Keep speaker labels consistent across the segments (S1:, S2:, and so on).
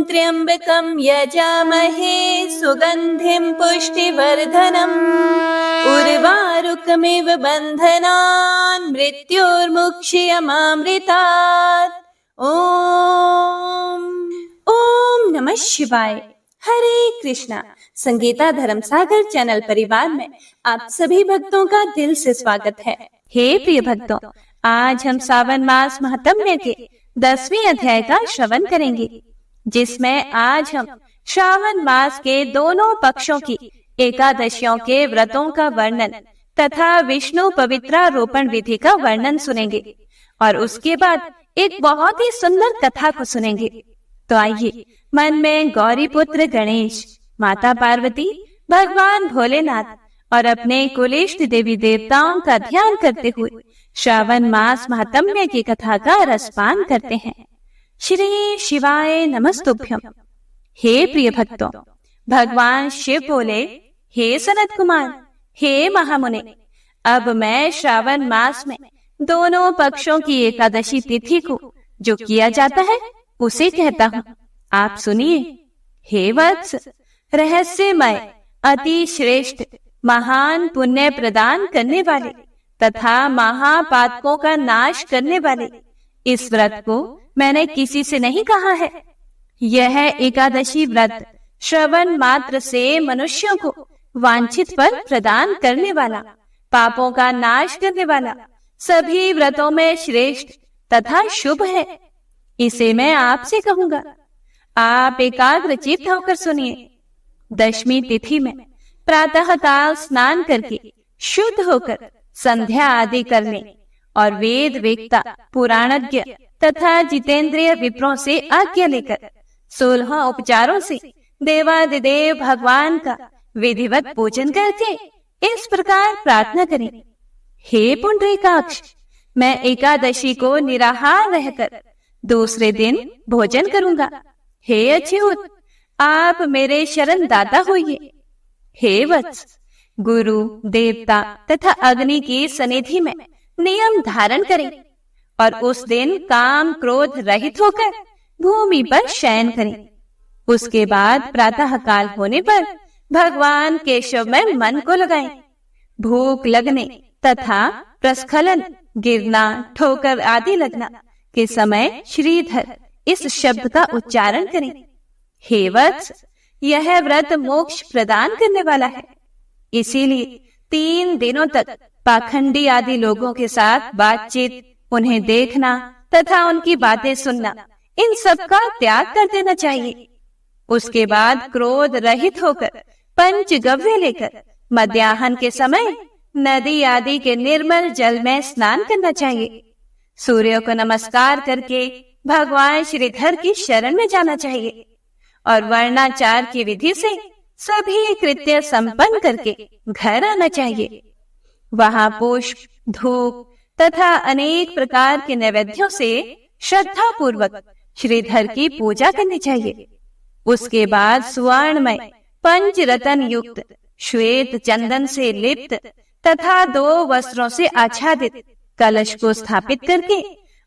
S1: त्र्यम्बकं यजामहे सुगन्धिं पुष्टिवर्धनम् उर्वारुकमिव बन्धनान् मृत्योर्मुक्षीयमामृतात्। ओम नमः शिवाय। हरे कृष्णा। संगीता धर्मसागर चैनल परिवार में आप सभी भक्तों का दिल से स्वागत है। हे प्रिय भक्तों, आज हम सावन मास महात्म्य के 10वें अध्याय का श्रवण करेंगे, जिसमें आज हम श्रावण मास के दोनों पक्षों की एकादशियों के व्रतों का वर्णन तथा विष्णु पवित्रारोपण विधि का वर्णन सुनेंगे और उसके बाद एक बहुत ही सुंदर कथा को सुनेंगे। तो आइए मन में गौरी पुत्र गणेश, माता पार्वती, भगवान भोलेनाथ और अपने कुलेष्ट देवी देवताओं का ध्यान करते हुए श्रावण मास महात्म्य की कथा का रसपान करते हैं। श्री शिवाय नमस्तुभ्यम। हे प्रिय भक्तों, भगवान शिव बोले, हे सनत कुमार, हे महामुने, अब मैं श्रावण मास में दोनों पक्षों की एकादशी तिथि को जो किया जाता है उसे कहता हूँ। आप सुनिए। हे वत्स, रहस्यमय, अति श्रेष्ठ, महान पुण्य प्रदान करने वाले तथा महापातकों का नाश करने वाले इस व्रत को मैंने किसी से नहीं कहा है। यह एकादशी व्रत श्रवण मात्र से मनुष्यों को वांछित फल प्रदान करने वाला, पापों का नाश करने वाला, सभी व्रतों में श्रेष्ठ तथा शुभ है। इसे मैं आपसे कहूंगा। आप एकाग्रचित्त होकर सुनिए। दशमी तिथि में प्रातः काल स्नान करके शुद्ध होकर संध्या आदि करने और वेद वेत्ता, पुराणज्ञ तथा जितेंद्रिय विप्रों से आज्ञा लेकर 16 उपचारों से देवादिदेव भगवान का विधिवत पूजन करके इस प्रकार प्रार्थना करें। हे पुंडरीकाक्ष, मैं एकादशी को निराहार रहकर दूसरे दिन भोजन करूंगा। हे अच्युत, आप मेरे शरण दाता होइए। हे वत्स, गुरु, देवता तथा अग्नि की सनिधि में नियम धारण करें और उस दिन काम क्रोध रहित होकर भूमि पर शयन करें। उसके बाद प्रातः काल होने पर भगवान केशव में मन को लगाएं। भूख लगने तथा प्रस्खलन, गिरना, ठोकर आदि लगना के समय श्रीधर इस शब्द का उच्चारण करें। हे वत्स, यह व्रत मोक्ष प्रदान करने वाला है। इसीलिए 3 दिनों तक पाखंडी आदि लोगों के साथ बातचीत, उन्हें देखना तथा उनकी बातें सुनना, इन सब का त्याग कर देना चाहिए। उसके बाद क्रोध रहित होकर पंचगव्य लेकर मध्याह्न के समय नदी आदि के निर्मल जल में स्नान करना चाहिए। सूर्य को नमस्कार करके भगवान श्रीधर की शरण में जाना चाहिए और वर्णाचार की विधि से सभी कृत्य संपन्न करके घर आना चाहिए। वहां पुष्प, धूप तथा अनेक प्रकार के नैवेद्यों से श्रद्धा पूर्वक श्रीधर की पूजा करनी चाहिए। उसके बाद सुवर्णमय, पंचरत्न युक्त, श्वेत चंदन से लिप्त तथा 2 वस्त्रों से आच्छादित कलश को स्थापित करके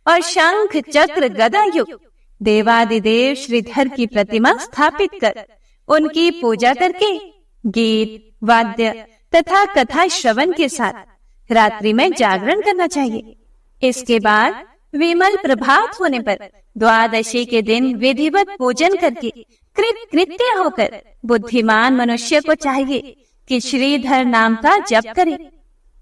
S1: और शंख चक्र गदा युक्त देवादिदेव श्रीधर की प्रतिमा स्थापित कर उनकी पूजा करके गीत, वाद्य तथा कथा श्रवण के साथ रात्रि में जागरण करना चाहिए। इसके बाद विमल प्रभात होने पर द्वादशी के दिन विधिवत पूजन करके कृत्य होकर बुद्धिमान मनुष्य को चाहिए कि श्रीधर नाम का जप करे।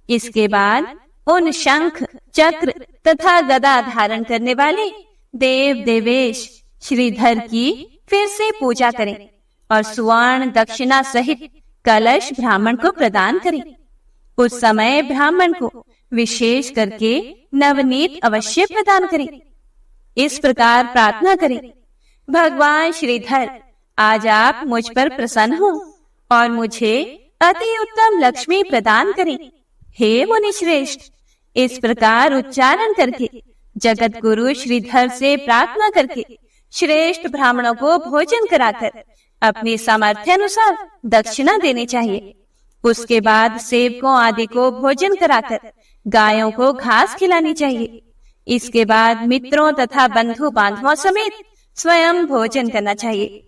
S1: इसके बाद उन शंख, चक्र तथा गदा धारण करने वाले देव देवेश श्रीधर की फिर से पूजा करें और सुवर्ण दक्षिणा सहित कलश ब्राह्मण को प्रदान करें। उस समय ब्राह्मण को विशेष करके नवनीत अवश्य प्रदान करें। इस प्रकार प्रार्थना करें, भगवान श्रीधर, आज आप मुझ पर प्रसन्न हो और मुझे अति उत्तम लक्ष्मी प्रदान करें। हे मुनि श्रेष्ठ, इस प्रकार उच्चारण करके जगत गुरु श्रीधर से प्रार्थना करके श्रेष्ठ ब्राह्मणों को भोजन कराकर अपनी सामर्थ्य अनुसार दक्षिणा देनी चाहिए। उसके बाद सेवकों आदि को भोजन कराकर गायों को घास खिलानी चाहिए। इसके बाद मित्रों तथा बंधु बांधवों समेत स्वयं भोजन करना चाहिए।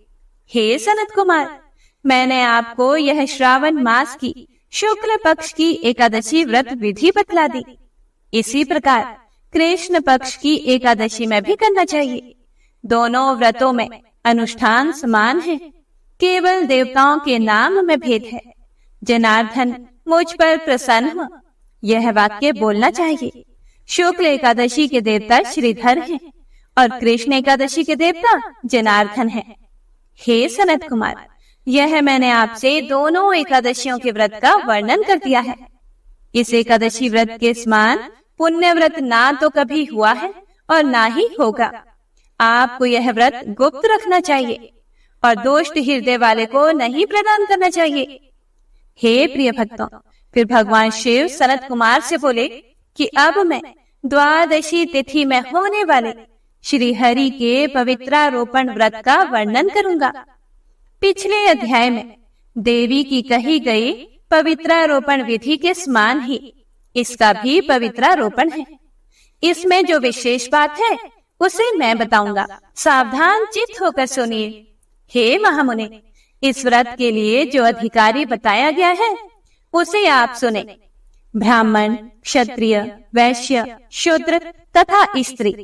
S1: हे सनत कुमार, मैंने आपको यह श्रावण मास की शुक्ल पक्ष की एकादशी व्रत विधि बतला दी। इसी प्रकार कृष्ण पक्ष की एकादशी में भी करना चाहिए। दोनों व्रतों में अनुष्ठान समान है, केवल देवताओं के नाम में भेद है। जनार्दन मुझ पर प्रसन्न हो, यह वाक्य बोलना चाहिए। शुक्ल एकादशी के देवता श्रीधर हैं और कृष्ण एकादशी के देवता जनार्दन हैं। हे सनत कुमार, यह मैंने आपसे दोनों एकादशियों के व्रत का वर्णन कर दिया है। इस एकादशी व्रत के समान पुण्य व्रत ना तो कभी हुआ है और ना ही होगा। आपको यह व्रत गुप्त रखना चाहिए और दोष्ट हृदय वाले को नहीं प्रदान करना चाहिए। हे प्रिय भक्तों, फिर भगवान शिव सनत कुमार से बोले कि अब मैं द्वादशी तिथि में होने वाले श्री हरि के पवित्रारोपण व्रत का वर्णन करूंगा। पिछले अध्याय में देवी की कही गई पवित्रारोपण विधि के समान ही इसका भी पवित्रारोपण है। इसमें जो विशेष बात है उसे मैं बताऊंगा, सावधान चित्त होकर सुनिए। हे महामुने, इस व्रत के लिए जो अधिकारी बताया गया है उसे आप सुने। ब्राह्मण, क्षत्रिय, वैश्य, शूद्र तथा स्त्री,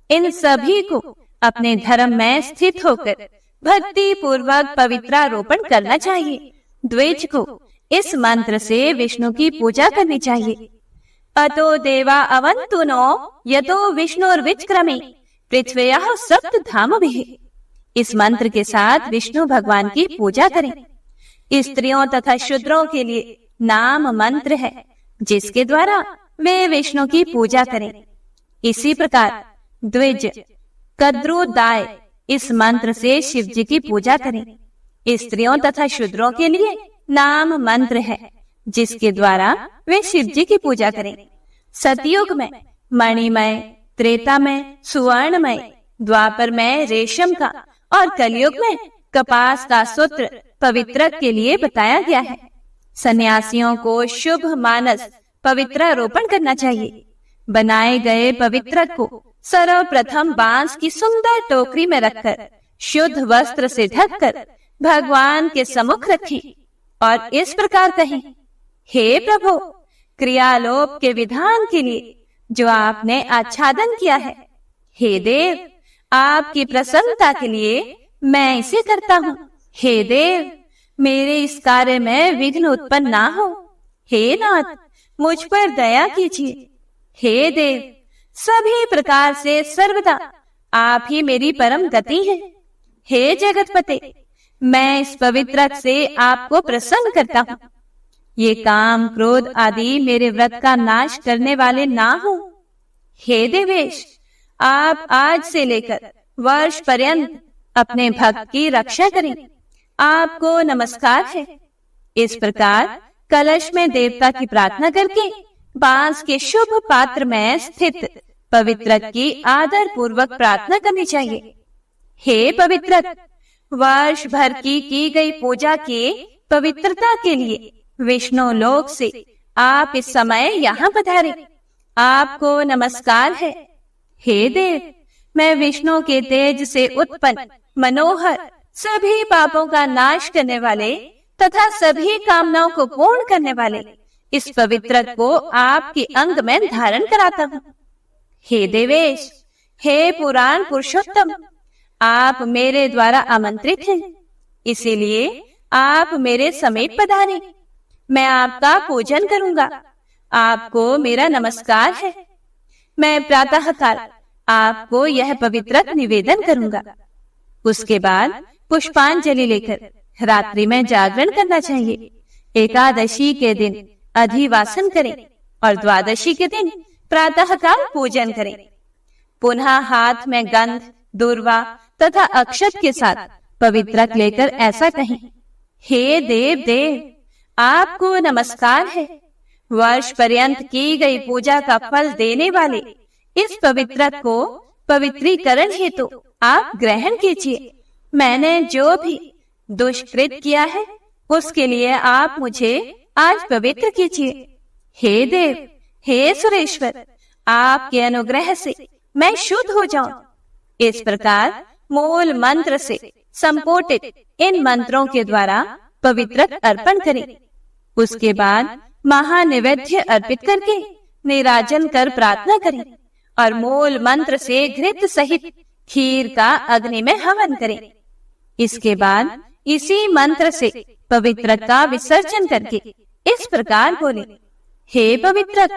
S1: इन सभी को अपने धर्म में स्थित होकर भक्ति पूर्वक पवित्रारोपण करना चाहिए। द्विज को इस मंत्र से विष्णु की पूजा करनी चाहिए। अतो देवा अवन्तु नो यतो विष्णुर्विक्रमे पृथ्व्याः सप्त धामभिः। इस मंत्र के साथ विष्णु भगवान की पूजा करें। स्त्रियों तथा शूद्रों के लिए नाम मंत्र है जिसके द्वारा वे विष्णु की पूजा करें। इसी प्रकार द्विज, कद्रुदाय इस मंत्र से शिव जी की पूजा करें। स्त्रियों तथा शूद्रों के लिए नाम मंत्र है जिसके द्वारा वे शिव जी की पूजा करें। सतयुग में मणिमय, त्रेता में सुवर्णमय, द्वापर में रेशम का और कलयुग में कपास का सूत्र पवित्र के लिए बताया गया है। सन्यासियों को शुभ मानस पवित्रारोपण करना चाहिए। बनाए गए पवित्र को सर्वप्रथम बांस की सुंदर टोकरी में रखकर शुद्ध वस्त्र से ढककर भगवान के सम्मुख रखें और इस प्रकार कहें, हे प्रभु, क्रियालोप के विधान के लिए जो आपने आच्छादन किया है, हे देव, आपकी प्रसन्नता के लिए मैं इसे करता हूँ। हे देव, मेरे इस कार्य में विघ्न उत्पन्न ना हो। हे नाथ, मुझ पर दया कीजिए। हे देव, सभी प्रकार से सर्वदा आप ही मेरी परम गति है। हे जगतपते, मैं इस पवित्र से आपको प्रसन्न करता हूँ। ये काम, क्रोध आदि मेरे व्रत का नाश करने वाले ना हो। हे देवेश, आप आज से लेकर वर्ष पर्यंत अपने भक्त की रक्षा करें। आपको नमस्कार है। इस प्रकार कलश में देवता की प्रार्थना करके बांस के शुभ पात्र में स्थित पवित्र की आदर पूर्वक प्रार्थना करनी चाहिए। हे पवित्र, वर्ष भर की गई पूजा के पवित्रता के लिए विष्णु लोक से आप इस समय यहाँ पधारे। आपको नमस्कार है। हे देव, मैं विष्णु के तेज से उत्पन्न मनोहर, सभी पापों का नाश करने वाले तथा सभी कामनाओं को पूर्ण करने वाले इस पवित्र को आपके अंग में धारण कराता हूँ। हे देवेश, हे पुराण पुरुषोत्तम, आप मेरे द्वारा आमंत्रित हैं, इसीलिए आप मेरे समीप पधारें। मैं आपका पूजन करूंगा। आपको मेरा नमस्कार है। मैं प्रातः काल आपको यह पवित्र निवेदन करूंगा। उसके बाद पुष्पांजलि लेकर रात्रि में जागरण करना चाहिए। एकादशी के दिन अधिवासन करें और द्वादशी के दिन प्रातः काल पूजन करें। पुनः हाथ में गंध, दूर्वा तथा अक्षत के साथ पवित्रक लेकर ऐसा कहें, हे देव देव, आपको नमस्कार है। वर्ष पर्यंत की गई पूजा का फल देने वाले इस पवित्रक को पवित्रीकरण हेतु आप ग्रहण कीजिए। मैंने जो भी दुष्कृत किया है उसके लिए आप मुझे आज पवित्र कीजिए। हे देव, हे सुरेश्वर, आपके अनुग्रह से मैं शुद्ध हो जाऊं। इस प्रकार मूल मंत्र से संपोटित इन मंत्रों के द्वारा पवित्र अर्पण करें। उसके बाद महानिवेद्य अर्पित करके नीराजन कर प्रार्थना करें और मूल मंत्र से घृत सहित खीर का अग्नि में हवन करें। इसके बाद इसी मंत्र से पवित्र का विसर्जन करके इस प्रकार बोले, हे पवित्र,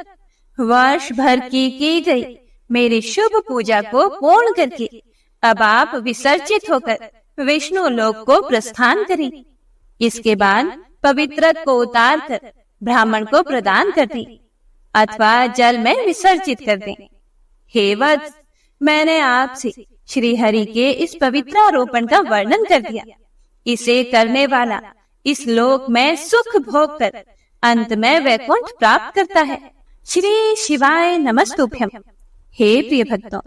S1: वर्ष भर की गई मेरी शुभ पूजा को पूर्ण करके अब आप विसर्जित होकर विष्णु लोक को प्रस्थान करें। इसके बाद पवित्र को उतार कर ब्राह्मण को प्रदान कर दें अथवा जल में विसर्जित कर दें। हे वत्स, मैंने आपसे श्री हरि के इस पवित्रारोपण का वर्णन कर दिया। इसे करने वाला इस लोक में सुख भोग कर अंत में वैकुंठ प्राप्त करता है। श्री शिवाय नमस्तुभ्यम। हे प्रिय भक्तों,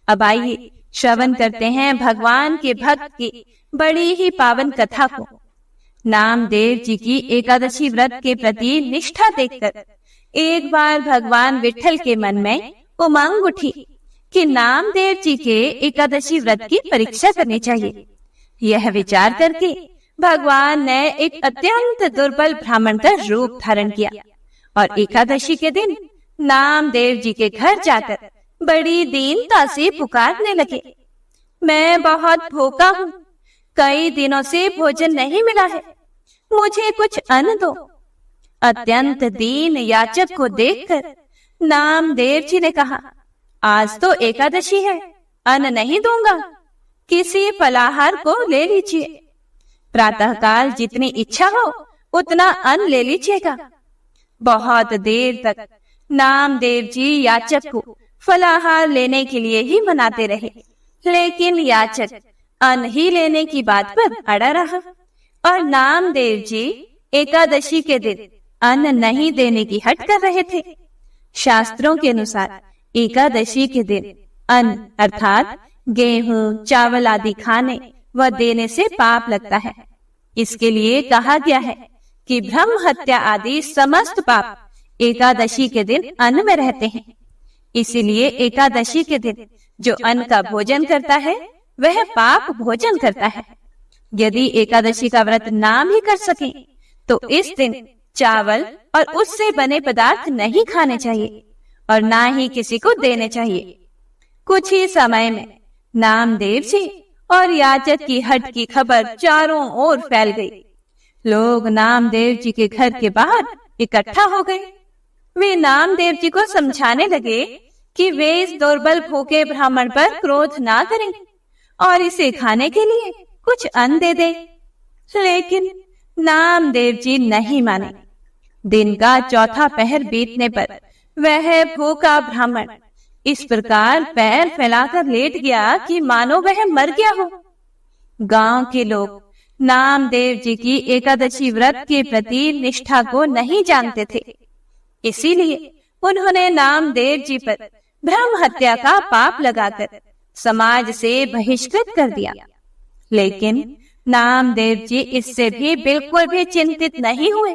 S1: अब आइए श्रवण करते हैं भगवान के भक्त की बड़ी ही पावन कथा को। नामदेव जी की एकादशी व्रत के प्रति निष्ठा देखकर एक बार भगवान विठ्ठल के मन में उमंग उठी कि नामदेव जी के एकादशी व्रत की परीक्षा करनी चाहिए। यह विचार करके भगवान ने एक अत्यंत दुर्बल ब्राह्मण का रूप धारण किया और एकादशी के दिन नामदेव जी के घर जाकर बड़ी दीनता से पुकारने लगे, मैं बहुत भूखा हूँ, कई दिनों से भोजन नहीं मिला है, मुझे कुछ अन्न दो। अत्यंत दीन याचक को देखकर नामदेव जी ने कहा, आज तो एकादशी है, अन्न नहीं दूंगा, किसी फलाहार को ले लीजिए। प्रातःकाल जितनी इच्छा हो उतना अन्न ले लीजिएगा। बहुत देर तक नामदेव जी याचक को फलाहार लेने के लिए ही मनाते रहे, लेकिन याचक अन्न ही लेने की बात पर अड़ा रहा और नामदेव जी एकादशी के दिन अन्न नहीं देने की हट कर रहे थे। शास्त्रों के अनुसार एकादशी के दिन अन्न अर्थात गेहूं, चावल आदि खाने व देने से पाप लगता है। इसके लिए कहा गया है कि ब्रह्म हत्या आदि समस्त पाप एकादशी के दिन अन्न में रहते हैं। इसीलिए एकादशी के दिन जो अन्न का भोजन करता है वह पाप भोजन करता है। यदि एकादशी का व्रत ना भी कर सके तो इस दिन चावल और उससे बने पदार्थ नहीं खाने चाहिए और ना ही किसी को देने चाहिए। कुछ ही समय में नामदेव जी और याचक की हट की खबर चारों ओर फैल गई। लोग नामदेव जी के घर के बाहर इकट्ठा हो गए। वे नामदेव जी को समझाने लगे कि वे इस दुर्बल भूखे ब्राह्मण पर क्रोध ना करें और इसे खाने के लिए कुछ अन्न दे दें। लेकिन नामदेव जी नहीं माने। दिन का चौथा पहर बीतने पर वह भूखा ब्राह्मण इस प्रकार पैर फैलाकर लेट गया कि मानो वह मर गया हो। गांव के लोग नामदेव जी की एकादशी व्रत के प्रति निष्ठा को नहीं जानते थे, इसीलिए उन्होंने नामदेव जी पर ब्रह्म हत्या का पाप लगाकर समाज से बहिष्कृत कर दिया। लेकिन नामदेव जी इससे भी बिल्कुल भी चिंतित नहीं हुए।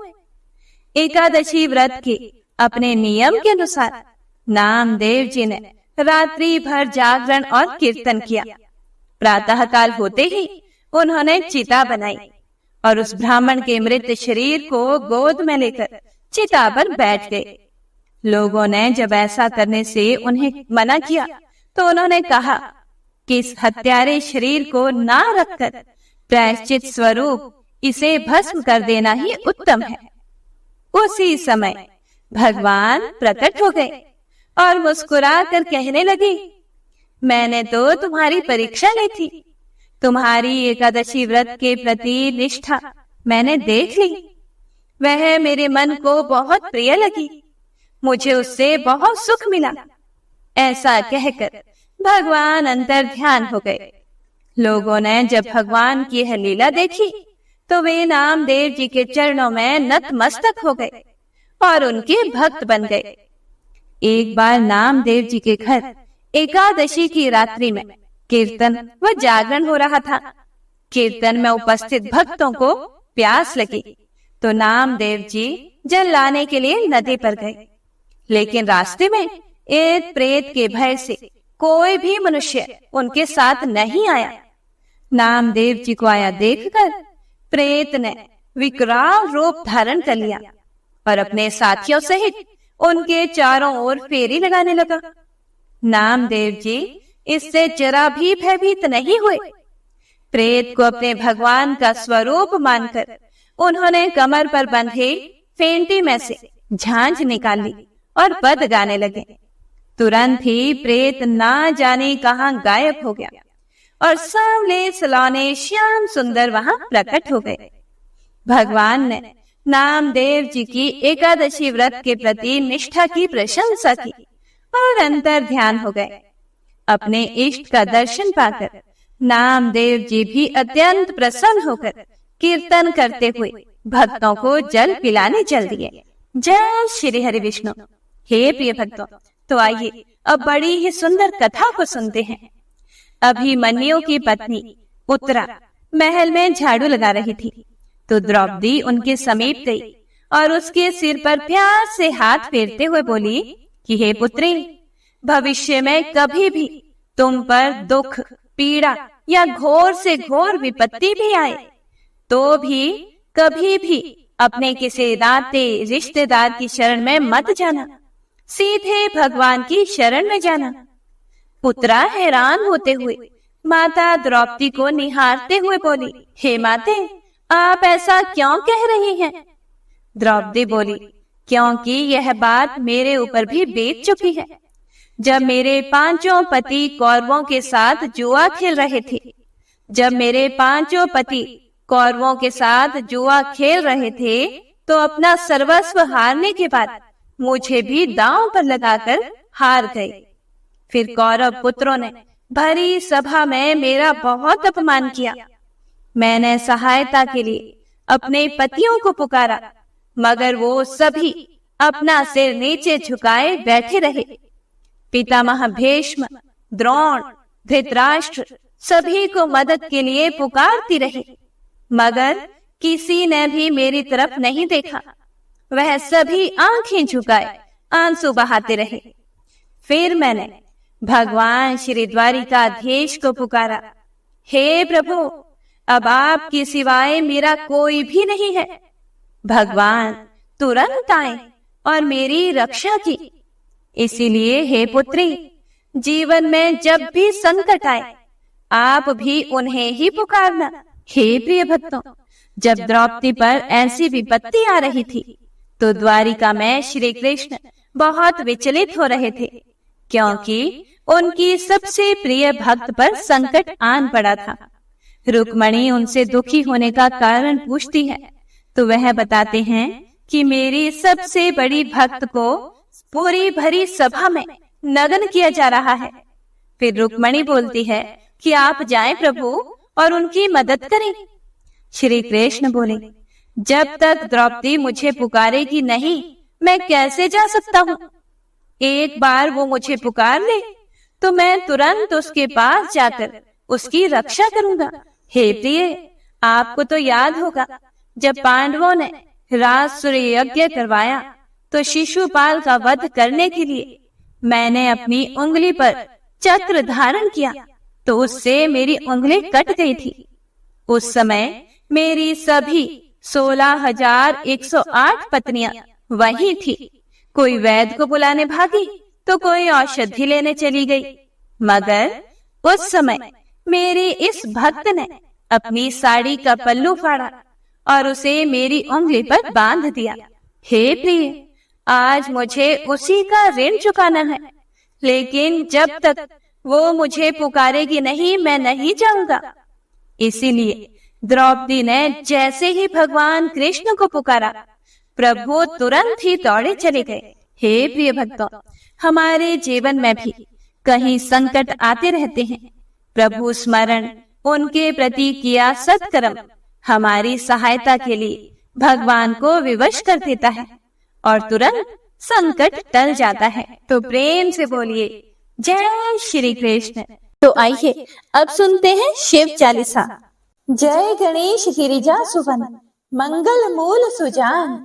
S1: एकादशी व्रत के अपने नियम के अनुसार नामदेव जी ने रात्रि भर जागरण और कीर्तन किया। प्रातःकाल होते ही उन्होंने चिता बनाई और उस ब्राह्मण के मृत शरीर को गोद में लेकर चिता पर बैठ गए। लोगों ने जब ऐसा करने से उन्हें मना किया तो उन्होंने कहा कि इस हत्यारे शरीर को ना रखकर प्रायश्चित स्वरूप इसे भस्म कर देना ही उत्तम है। उसी समय भगवान प्रकट हो गए और मुस्कुरा कर कहने लगे, मैंने तो तुम्हारी परीक्षा ली थी, तुम्हारी एकादशी व्रत के प्रति निष्ठा मैंने देख ली। वह मेरे मन को बहुत प्रिय लगी, मुझे उससे बहुत सुख मिला। ऐसा कहकर भगवान अंतर ध्यान हो गए। लोगों ने जब भगवान की यह लीला देखी तो वे नामदेव जी के चरणों में नतमस्तक हो गए और उनके भक्त बन गए। एक बार नामदेव जी के घर एकादशी की रात्रि में कीर्तन व जागरण हो रहा था। कीर्तन में उपस्थित भक्तों को प्यास लगी तो नामदेव जी जल लाने के लिए नदी पर गए, लेकिन रास्ते में एक प्रेत के भय से कोई भी मनुष्य उनके साथ नहीं आया। नामदेव जी को आया देखकर प्रेत ने विकराल रूप धारण कर लिया और अपने साथियों सहित उनके चारों ओर फेरी लगाने लगा। नामदेव जी इससे जरा भी भयभीत नहीं हुए। प्रेत को अपने भगवान का स्वरूप मानकर उन्होंने कमर पर बंधे फेंटी में से झांझ निकाल ली और पद गाने लगे। तुरंत ही प्रेत ना जाने कहां गायब हो गया और सांवले सलोने श्याम सुंदर वहां प्रकट हो गए। भगवान ने नामदेव जी की एकादशी व्रत के प्रति निष्ठा की प्रशंसा की और अंतर ध्यान हो गए। अपने इष्ट का दर्शन पाकर नामदेव जी भी अत्यंत प्रसन्न होकर कीर्तन करते हुए भक्तों को जल पिलाने चल दिए। जय श्री हरि विष्णु। हे प्रिय भक्तों, तो आइए अब बड़ी ही सुंदर कथा को सुनते हैं। अभिमन्यु की पत्नी उत्तरा महल में झाड़ू लगा रही थी तो द्रौपदी उनके समीप गई और उसके सिर पर प्यार से हाथ फेरते हुए बोली कि हे पुत्री, भविष्य में कभी भी तुम पर दुख, पीड़ा या घोर से घोर विपत्ति भी आए तो भी कभी भी अपने किसी नाते रिश्तेदार की शरण में मत जाना, सीधे भगवान की शरण में जाना। पुत्रा हैरान होते हुए माता द्रौपदी को निहारते हुए बोली, हे माते, आप ऐसा क्यों कह रही हैं? द्रौपदी बोली, क्योंकि यह बात मेरे ऊपर भी बीत चुकी है। जब मेरे पांचों पति कौरवों के साथ जुआ खेल रहे थे, तो अपना सर्वस्व हारने के बाद मुझे भी दांव पर लगाकर हार गए। फिर कौरव पुत्रों ने भरी सभा में मेरा बहुत अपमान किया। मैंने सहायता के लिए अपने पतियों को पुकारा, मगर वो सभी अपना सिर नीचे झुकाए बैठे रहे। पितामह भीष्म, द्रोण, धृतराष्ट्र सभी को मदद के लिए पुकारती रही, मगर किसी ने भी मेरी तरफ नहीं देखा। वह सभी आंखें झुकाए आंसू बहाते रहे। फिर मैंने भगवान श्री द्वारिकाधीश को पुकारा, हे प्रभु, अब आपके सिवाय मेरा कोई भी नहीं है। भगवान तुरंत आए और मेरी रक्षा की। इसीलिए हे पुत्री, जीवन में जब भी संकट आए आप भी उन्हें ही पुकारना। हे प्रिय भक्तों, जब द्रौपदी पर ऐसी विपत्ति आ रही थी तो द्वारिका में श्री कृष्ण बहुत विचलित हो रहे थे, क्योंकि उनकी सबसे प्रिय भक्त पर संकट आन पड़ा था। रुक्मणी उनसे दुखी होने का कारण पूछती है तो वह बताते हैं कि मेरी सबसे बड़ी भक्त को पूरी भरी सभा में नग्न किया जा रहा है। फिर रुक्मणी बोलती है कि आप जाएं प्रभु और उनकी मदद करें। श्री कृष्ण बोले, जब तक द्रौपदी मुझे पुकारेगी नहीं, मैं कैसे जा सकता हूँ? एक बार वो मुझे पुकार ले तो मैं तुरंत उसके पास जाकर उसकी रक्षा करूंगा। हे प्रिय, आपको तो याद होगा, जब पांडवों ने राजसूय यज्ञ करवाया तो शिशुपाल का वध करने के लिए मैंने अपनी उंगली पर चक्र धारण किया तो उससे मेरी उंगली कट गई थी। उस समय मेरी सभी 16,108 पत्नियां वही थी। कोई वैद्य को बुलाने भागी तो कोई औषधि लेने चली गई, मगर उस समय मेरी इस भक्त ने अपनी साड़ी का पल्लू फाड़ा और उसे मेरी उंगली पर बांध दिया। हे प्रिय, आज मुझे उसी का ऋण चुकाना है, लेकिन जब तक वो मुझे पुकारेगी नहीं, मैं नहीं जाऊंगा। इसीलिए द्रौपदी ने जैसे ही भगवान कृष्ण को पुकारा, प्रभु तुरंत ही दौड़े चले गए। हे प्रिय भक्तों, हमारे जीवन में भी कहीं संकट आते रहते हैं। प्रभु स्मरण, उनके प्रति किया सत्कर्म हमारी सहायता के लिए भगवान को विवश कर देता है और तुरंत संकट टल जाता है। तो प्रेम से बोलिए जय श्री कृष्ण। तो आइए अब सुनते हैं शिव चालीसा। जय गणेश गिरिजा सुवन, मंगल मूल सुजान,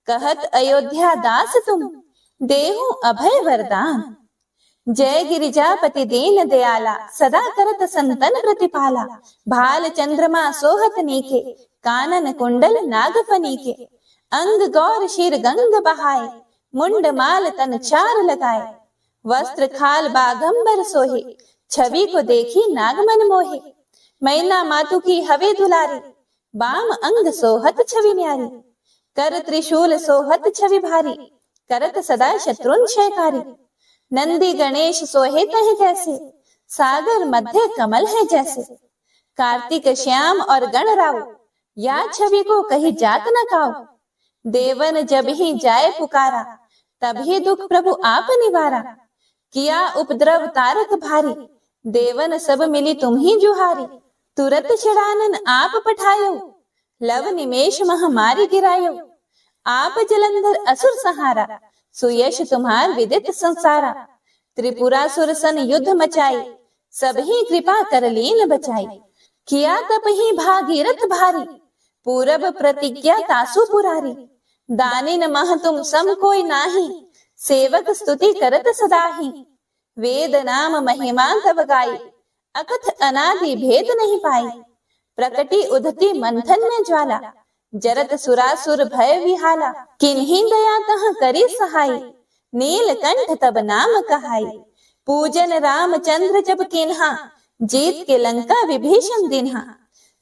S1: कहत अयोध्या दास तुम, देहु अभय वरदान। जय गिरिजापति दीन दयाला, सदा करत संतन प्रतिपाला। भाल चंद्रमा सोहत नीके, कानन कुंडल नागफनी के। अंग गौर शीर गंग बहाए, मुंड माल तन चार लगाए। वस्त्र खाल बागंबर सोहे, छवि को देखी नागमन मोहे। मैना मातु की हवे दुलारी, बाम अंग सोहत छवि न्यारी। कर त्रिशूल सोहत छवि भारी, करत सदा शत्रुन क्षयकारी। नंदी गणेश सोहे तह जैसे, सागर मध्य कमल है जैसे। कार्तिक श्याम और गण राव, या छवि को कही जात न काओ। देवन जब ही जाए पुकारा, तभी दुख प्रभु आप निवारा। किया उपद्रव तारक भारी, देवन सब मिली तुम ही जुहारी। तुरत षडानन आप पठायो, लव निमेष महामारी गिरायो। आप जलंधर असुर सहारा, सुयश तुम्हार विदित संसारा। त्रिपुरासुर सन युद्ध मचाई, सबही कृपा कर लीन बचाई। किया तप ही भागीरथ भारी, पूरब प्रतिज्ञा तासु पुरारी। दानिन मह तुम सम कोई नाही, सेवक स्तुति करत सदाही। वेद नाम महिमा तब गाई, अकथ अनादि भेद नहीं पाई। प्रकटी उधती मंथन में ज्वाला, जरत सुरासुर भय विहाला। किन्हीं दया तह करी सहाय, नीलकंठ तब नाम कहाई। पूजन रामचंद्र जब किन्हा, जीत के लंका विभीषण दिन्हा।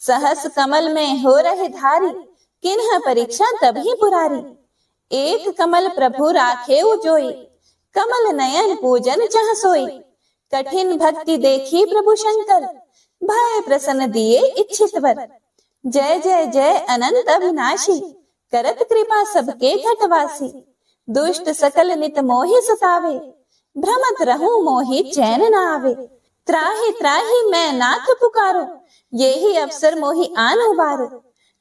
S1: सहस कमल में हो रहे धारी, किन्ह परीक्षा तभी पुरारी। एक कमल प्रभु राखे जोई, कमल नयन पूजन जहाँ सोई। कठिन भक्ति देखी प्रभु शंकर, भय प्रसन्न दिए इच्छित वर। जय जय जय अनंत अविनाशी, करत कृपा सबके घटवासी। दुष्ट सकल नित मोहि सतावे, भ्रमत रहूं मोहि चैन न आवे। त्राहि त्राहि मैं नाथ पुकारो, यही अवसर मोहि आन उबारो।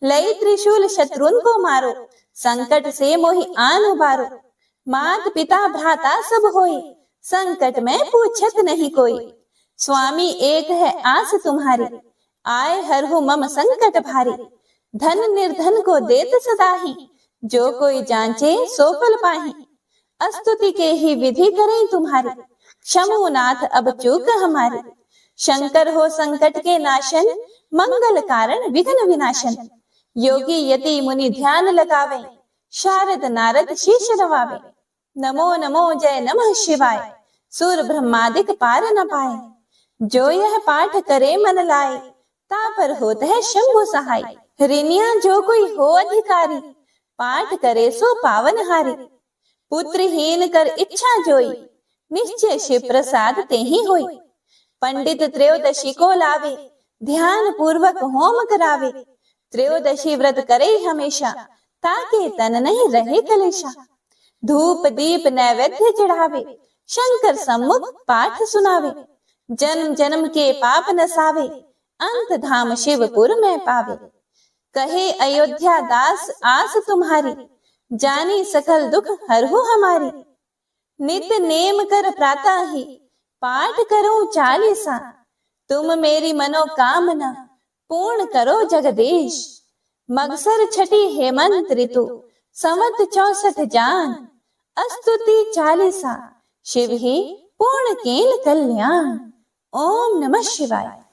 S1: लई त्रिशूल शत्रुन को मारो, संकट से मोहि आन उबारो। मात पिता भ्राता सब होई, संकट में पूछत नहीं कोई। स्वामी एक है आस तुम्हारी, आए हरहु मम संकट भारी। धन निर्धन को देत सदाही, जो कोई जांचे सो फल पाही। अस्तुति के ही विधि करें तुम्हारी, क्षमो नाथ अब चूक हमारी। शंकर हो संकट के नाशन, मंगल कारण विघ्न विनाशन। योगी यति मुनि ध्यान लगावे, शारद नारद शीश नवावे। नमो नमो जय नमः शिवाय, सुर ब्रह्मादिक पार न पाए। जो यह पाठ करे मन लाए, तापर होत है शंभु सहाय। ऋणिया जो कोई हो अधिकारी, पाठ करे सो पावन हारी। पुत्रहीन कर इच्छा जोई, निश्चय शिव प्रसाद ते ही होई। पंडित त्रयोदशी को लावे, ध्यान पूर्वक होम करावे। त्रयोदशी व्रत करे हमेशा, ताके तन नहीं रहे कलेशा। धूप दीप नैवेद्य चढ़ावे, शंकर सम्मुख पाठ सुनावे। जन्म जन्म के पाप नसावे, अंत धाम शिवपुर में पावे। कहे अयोध्या दास आस तुम्हारी, जानी सकल दुख हरहु हमारी। नित नेम कर प्रातः ही, पाठ करो चालीसा। तुम मेरी मनोकामना, पूर्ण करो जगदीश। मगसर छठी हेमंत ऋतु, संवत 64 जान। अस्तुति चालीसा, शिव ही पूर्ण कील कल्याण। ओम नमः शिवाय।